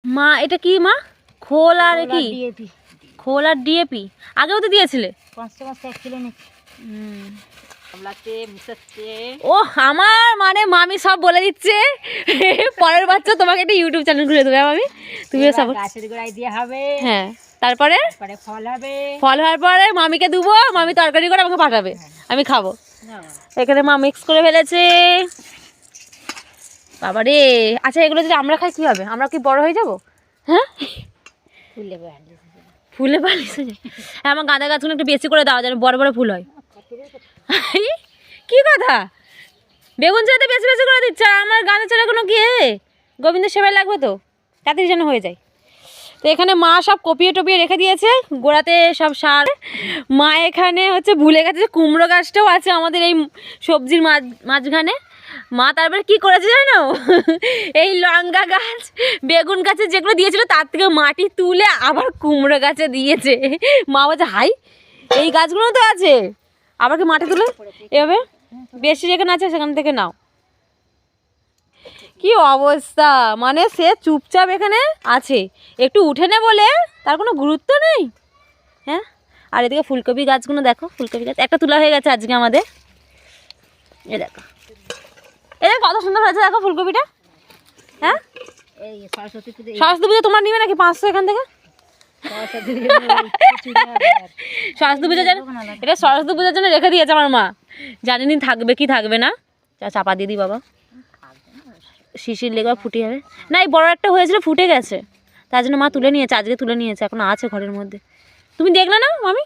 মা এটা কি মা? খোল আর কি? খোল আর ডিএপি আগেও তো দিয়েছিলে। 1 কিলো নিচ্ছি। ও আমার মানে মামি সব বলে দিচ্ছে। পরের বাচ্চা তোমাকে একটা ইউটিউব চ্যানেল খুলে দেবে মামি, তুমিও সব গাছের গোড়ায় দিয়ে হবে। হ্যাঁ, তারপরে ফল হবে। ফল হওয়ার পরে মামিকে দেবো, মামি তরকারি করে আমাকে পাঠাবে, আমি খাবো। এখানে মা মিক্স করে ফেলেছে। বাবা রে, আচ্ছা এগুলো যদি আমরা খাই কি হবে? আমরা কি বড় হয়ে যাবো? হ্যাঁ, ফুলে বালিশ হয়ে যায়। হ্যাঁ, আমার গাঁদা গাছগুলো একটু বেশি করে দেওয়া যেন বড় বড় ফুল হয়। কি কথা, বেগুন চাইতে বেশি বেশি করে দিচ্ছে, আর আমার গাঁদা চারা কোনো কি গোবিন্দ সেবায় লাগবে তো, তাড়াতাড়ি যেন হয়ে যায়। তো এখানে মা সব কপিয়ে টপিয়ে রেখে দিয়েছে, গোড়াতে সব সার। মা এখানে হচ্ছে ভুলে গেছে যে কুমড়ো গাছটাও আছে আমাদের এই সবজির মাঝখানে। মা তারপরে কি করেছে জানো, এই লঙ্কা গাছ বেগুন গাছে যেগুলো দিয়েছিল তার থেকে মাটি তুলে আবার কুমড়ো গাছে দিয়েছে। মা বলছে হাই, এই গাছগুলো তো আছে, আবার কি মাটি তুলে এভাবে বেশি যেখানে আছে সেখান থেকে নাও। কি অবস্থা, মানে সে চুপচাপ এখানে আছে, একটু উঠে নে বলে তার কোনো গুরুত্ব নেই। হ্যাঁ, আর এদিকে ফুলকপি গাছগুলো দেখো, ফুলকপি গাছ একটা তোলা হয়ে গেছে আজকে আমাদের। এ দেখো, এটা কত সুন্দর হয়েছে দেখো ফুলকপিটা। হ্যাঁ, সরস্বতী পুজো তোমার নিবে নাকি 500 এখান থেকে? সরস্বতী পুজোর জন্য, এটা সরস্বতী পুজোর জন্য রেখে দিয়েছে আমার মা, জানিনি থাকবে কি থাকবে না। চাপা দিয়ে দিই বাবা, শিশির লেগে ফুটে যাবে না। এই বড় একটা হয়েছিল ফুটে গেছে, তার জন্য মা তুলে নিয়েছে, আজকে তুলে নিয়েছে, এখন আছে ঘরের মধ্যে। তুমি দেখলে না মামি?